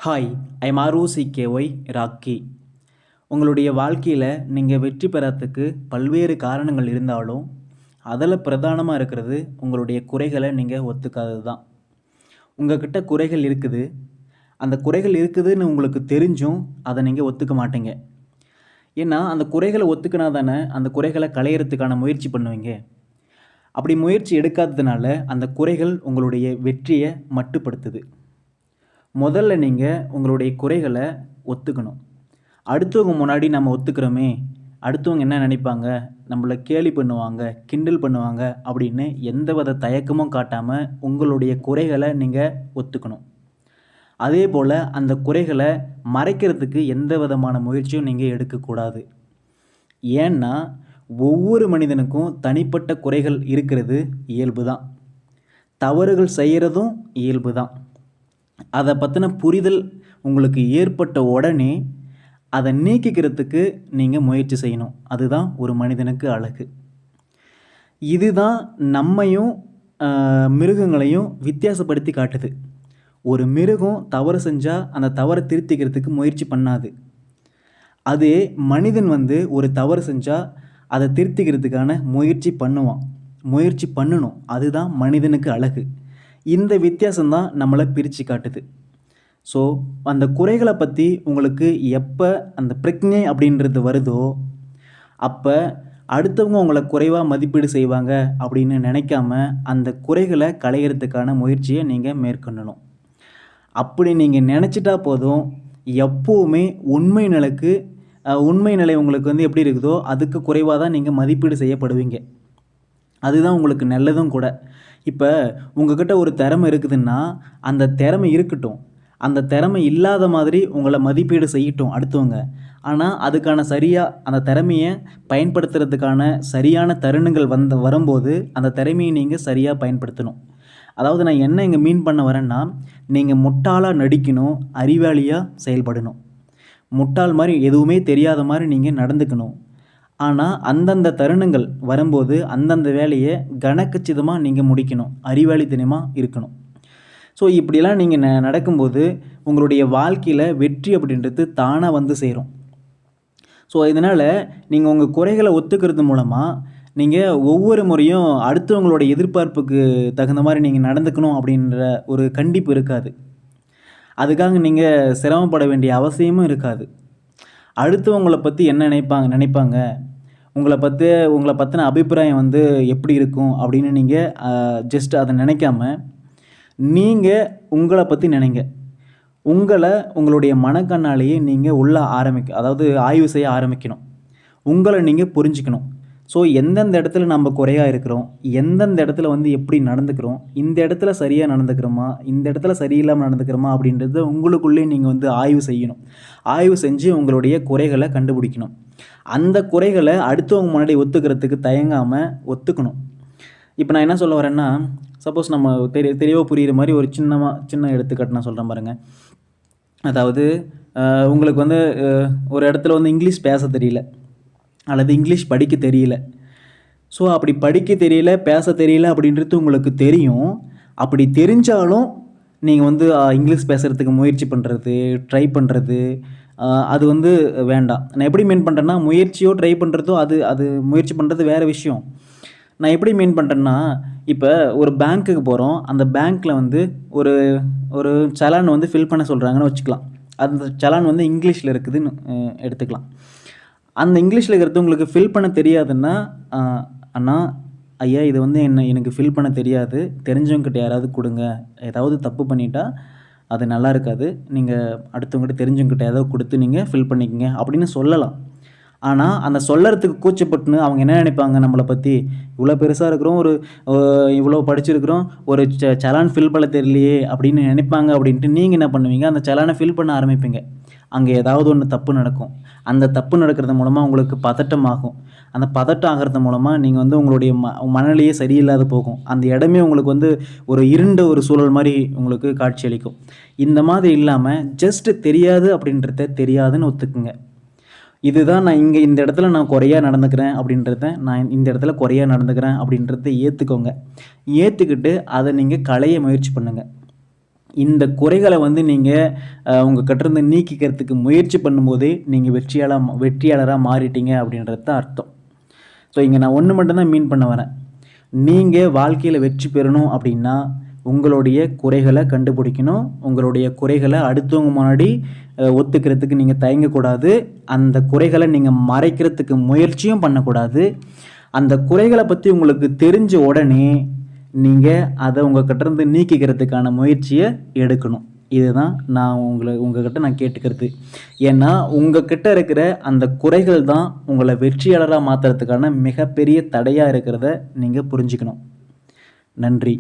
Hi, I'm ஆர்ஓசிகேஒய் rakhi. உங்களுடைய வாழ்க்கையில் நீங்கள் வெற்றி பெறத்துக்கு பல்வேறு காரணங்கள் இருந்தாலும் அதில் பிரதானமாக இருக்கிறது உங்களுடைய குறைகளை நீங்கள் ஒத்துக்காதது தான். உங்கள்கிட்ட குறைகள் இருக்குது, அந்த குறைகள் இருக்குதுன்னு உங்களுக்கு தெரிஞ்சும் அதை நீங்கள் ஒத்துக்க மாட்டீங்க. ஏன்னா அந்த குறைகளை ஒத்துக்கினா தானே அந்த குறைகளை களையிறதுக்கான முயற்சி பண்ணுவீங்க. அப்படி முயற்சி எடுக்காததுனால அந்த குறைகள் உங்களுடைய வெற்றியை மட்டுப்படுத்துது. முதல்ல நீங்கள் உங்களுடைய குறைகளை ஒத்துக்கணும். அடுத்தவங்க முன்னாடி நம்ம ஒத்துக்கிறோமே, அடுத்தவங்க என்ன நினைப்பாங்க, நம்மளை கேலி பண்ணுவாங்க, கிண்டல் பண்ணுவாங்க அப்படின்னு எந்தவித தயக்கமும் காட்டாமல் உங்களுடைய குறைகளை நீங்கள் ஒத்துக்கணும். அதே போல் அந்த குறைகளை மறைக்கிறதுக்கு எந்த விதமான முயற்சியும் நீங்கள் எடுக்கக்கூடாது. ஏன்னா ஒவ்வொரு மனிதனுக்கும் தனிப்பட்ட குறைகள் இருக்கிறது இயல்பு தான். தவறுகள் செய்கிறதும் இயல்பு தான். அதை பற்றின புரிதல் உங்களுக்கு ஏற்பட்ட உடனே அதை நீக்கிக்கிறதுக்கு நீங்கள் முயற்சி செய்யணும். அதுதான் ஒரு மனிதனுக்கு அழகு. இதுதான் நம்மையும் மிருகங்களையும் வித்தியாசப்படுத்தி காட்டுது. ஒரு மிருகம் தவறு செஞ்சால் அந்த தவறை திருத்திக்கிறதுக்கு முயற்சி பண்ணாது. அதே மனிதன் ஒரு தவறு செஞ்சால் அதை திருத்திக்கிறதுக்கான முயற்சி பண்ணணும். அதுதான் மனிதனுக்கு அழகு. இந்த வித்தியாசம்தான் நம்மளை பிரித்து காட்டுது. ஸோ அந்த குறைகளை பற்றி உங்களுக்கு எப்போ அந்த பிரக்ஞை அப்படின்றது வருதோ அப்போ அடுத்தவங்க உங்களை குறைவாக மதிப்பீடு செய்வாங்க அப்படின்னு நினைக்காம அந்த குறைகளை களையிறதுக்கான முயற்சியை நீங்கள் மேற்கொள்ளணும். அப்படி நீங்கள் நினச்சிட்டா போதும், எப்போவுமே உண்மை நிலை உங்களுக்கு எப்படி இருக்குதோ அதுக்கு குறைவாக தான் நீங்கள் மதிப்பீடு செய்யப்படுவீங்க. அதுதான் உங்களுக்கு நல்லதும் கூட. இப்போ உங்கள்கிட்ட ஒரு திறமை இருக்குதுன்னா அந்த திறமை இருக்கட்டும், அந்த திறமை இல்லாத மாதிரி உங்களை மதிப்பீடு செய்யட்டும் அடுத்தவங்க. ஆனால் அதுக்கான அந்த திறமையை பயன்படுத்துறதுக்கான சரியான தருணங்கள் வரும்போது அந்த திறமையை நீங்கள் சரியாக பயன்படுத்தணும். அதாவது நான் என்ன இங்கே மீன் பண்ண வரேன்னா, நீங்கள் முட்டாளாக நடிக்கணும், அறிவாளியாக செயல்படணும். முட்டாள் மாதிரி எதுவுமே தெரியாத மாதிரி நீங்கள் நடந்துக்கணும். ஆனால் அந்தந்த தருணங்கள் வரும்போது அந்தந்த வேலையை கனக்கச்சிதமாக நீங்கள் முடிக்கணும், அறிவாளித்தனமாக இருக்கணும். ஸோ இப்படிலாம் நீங்கள் நடக்கும்போது உங்களுடைய வாழ்க்கையில் வெற்றி அப்படின்றது தானாக சேரும். ஸோ இதனால் நீங்கள் உங்கள் குறைகளை ஒத்துக்கிறது மூலமாக நீங்கள் ஒவ்வொரு முறையும் அடுத்தவங்களோட எதிர்பார்ப்புக்கு தகுந்த மாதிரி நீங்கள் நடந்துக்கணும் அப்படின்ற ஒரு கண்டிப்பு இருக்காது. அதுக்காக நீங்கள் சிரமப்பட வேண்டிய அவசியமும் இருக்காது. அடுத்தவங்களை பற்றி என்ன நினைப்பாங்க, உங்களை பற்றின அபிப்பிராயம் எப்படி இருக்கும் அப்படின்னு நீங்கள் ஜஸ்ட் அதை நினைக்காம நீங்கள் உங்களை பற்றி நினைங்க. உங்களுடைய மனக்கண்ணாலேயே நீங்கள் அதாவது ஆய்வு செய்ய ஆரம்பிக்கணும். உங்களை நீங்கள் புரிஞ்சுக்கணும். ஸோ எந்தெந்த இடத்துல நம்ம குறையாக இருக்கிறோம், எந்தெந்த இடத்துல எப்படி நடந்துக்கிறோம், இந்த இடத்துல சரியாக நடந்துக்கிறோமா, இந்த இடத்துல சரியில்லாமல் நடந்துக்கிறோமா அப்படின்றத உங்களுக்குள்ளே நீங்கள் ஆய்வு செய்யணும். ஆய்வு செஞ்சு உங்களுடைய குறைகளை கண்டுபிடிக்கணும். அந்த குறைகளை அடுத்தவங்க முன்னாடி ஒத்துக்கிறதுக்கு தயங்காமல் ஒத்துக்கணும். இப்போ நான் என்ன சொல்ல வரேன்னா, சப்போஸ் நம்ம தெளிவாக புரிகிற மாதிரி ஒரு சின்ன எடுத்துக்காட்டு நான் சொல்கிறேன் பாருங்கள். அதாவது உங்களுக்கு ஒரு இடத்துல இங்கிலீஷ் பேச தெரியல அல்லது இங்கிலீஷ் படிக்க தெரியல. ஸோ அப்படி படிக்க தெரியல, பேச தெரியல அப்படின்றது உங்களுக்கு தெரியும். அப்படி தெரிஞ்சாலும் நீங்கள் இங்கிலீஷ் பேசுகிறதுக்கு முயற்சி பண்ணுறது, ட்ரை பண்ணுறது, அது வேண்டாம். நான் எப்படி மீன் பண்ணுறேன்னா, முயற்சியோ ட்ரை பண்ணுறதோ அது முயற்சி பண்ணுறது வேறு விஷயம். நான் எப்படி மீன் பண்ணுறேன்னா, இப்போ ஒரு பேங்க்குக்கு போகிறோம், அந்த பேங்க்கில் ஒரு ஒரு சலான் ஃபில் பண்ண சொல்கிறாங்கன்னு வச்சுக்கலாம். அந்த சலான் இங்கிலீஷில் இருக்குதுன்னு எடுத்துக்கலாம். அந்த இங்கிலீஷில் இருக்கிறது உங்களுக்கு ஃபில் பண்ண தெரியாதுன்னா, அண்ணா ஐயா இது எனக்கு ஃபில் பண்ண தெரியாது, தெரிஞ்சவங்ககிட்ட யாராவது கொடுங்க, ஏதாவது தப்பு பண்ணிட்டா அது நல்லா இருக்காது, நீங்கள் அடுத்தவங்ககிட்ட தெரிஞ்சவங்ககிட்ட ஏதாவது கொடுத்து நீங்கள் ஃபில் பண்ணிக்கங்க அப்படின்னு சொல்லலாம். ஆனால் அந்த சொல்லறதுக்கு கூச்சப்பட்டுன்னு அவங்க என்ன நினைப்பாங்க, நம்மளை பற்றி இவ்வளோ பெருசாக இருக்கிறோம், இவ்வளோ படிச்சிருக்கிறோம், ஒரு சலான் ஃபில் பண்ண தெரியலையே அப்படின்னு நினைப்பாங்க. அப்படின்ட்டு நீங்கள் என்ன பண்ணுவீங்க, அந்த சலானை ஃபில் பண்ண ஆரம்பிப்பீங்க. அங்கே ஏதாவது ஒன்று தப்பு நடக்கும். அந்த தப்பு நடக்கிறது மூலமாக உங்களுக்கு பதட்டம் ஆகும். அந்த பதட்டம் ஆகிறது மூலமாக நீங்கள் உங்களுடைய மனநிலையே சரியில்லாத போகும். அந்த இடமே உங்களுக்கு ஒரு இருண்ட ஒரு சூழல் மாதிரி உங்களுக்கு காட்சியளிக்கும். இந்த மாதிரி இல்லாமல் ஜஸ்ட்டு தெரியாது அப்படின்றத தெரியாதுன்னு ஒத்துக்குங்க. இதுதான் நான் இந்த இடத்துல நான் குறையாக நடந்துக்கிறேன் அப்படின்றத ஏற்றுக்கோங்க. ஏற்றுக்கிட்டு அதை நீங்கள் களைய முயற்சி பண்ணுங்கள். இந்த குறைகளை வந்து நீங்கள் உங்கள் கிட்டேருந்து நீக்கிக்கிறதுக்கு முயற்சி பண்ணும்போதே நீங்கள் வெற்றியாளராக மாறிட்டீங்க அப்படின்றது தான் அர்த்தம். ஸோ இங்கே நான் ஒன்று மட்டும்தான் மீன் பண்ண வரேன். நீங்கள் வாழ்க்கையில் வெற்றி பெறணும் அப்படின்னா உங்களுடைய குறைகளை கண்டுபிடிக்கணும். உங்களுடைய குறைகளை அடுத்தவங்க முன்னாடி ஒத்துக்கிறதுக்கு நீங்கள் தயங்கக்கூடாது. அந்த குறைகளை நீங்கள் மறைக்கிறதுக்கு முயற்சியும் பண்ணக்கூடாது. அந்த குறைகளை பற்றி உங்களுக்கு தெரிஞ்ச உடனே நீங்கள் அதை உங்கள் கிட்டேருந்து நீக்கிக்கிறதுக்கான முயற்சியை எடுக்கணும். இதுதான் நான் உங்ககிட்ட நான் கேட்டுக்கிறது. ஏன்னா உங்ககிட்ட இருக்கிற அந்த குறைகள் தான் உங்களை வெற்றியாளராக மாற்றுறதுக்கான மிகப்பெரிய தடையாக இருக்கிறத நீங்கள் புரிஞ்சுக்கணும். நன்றி.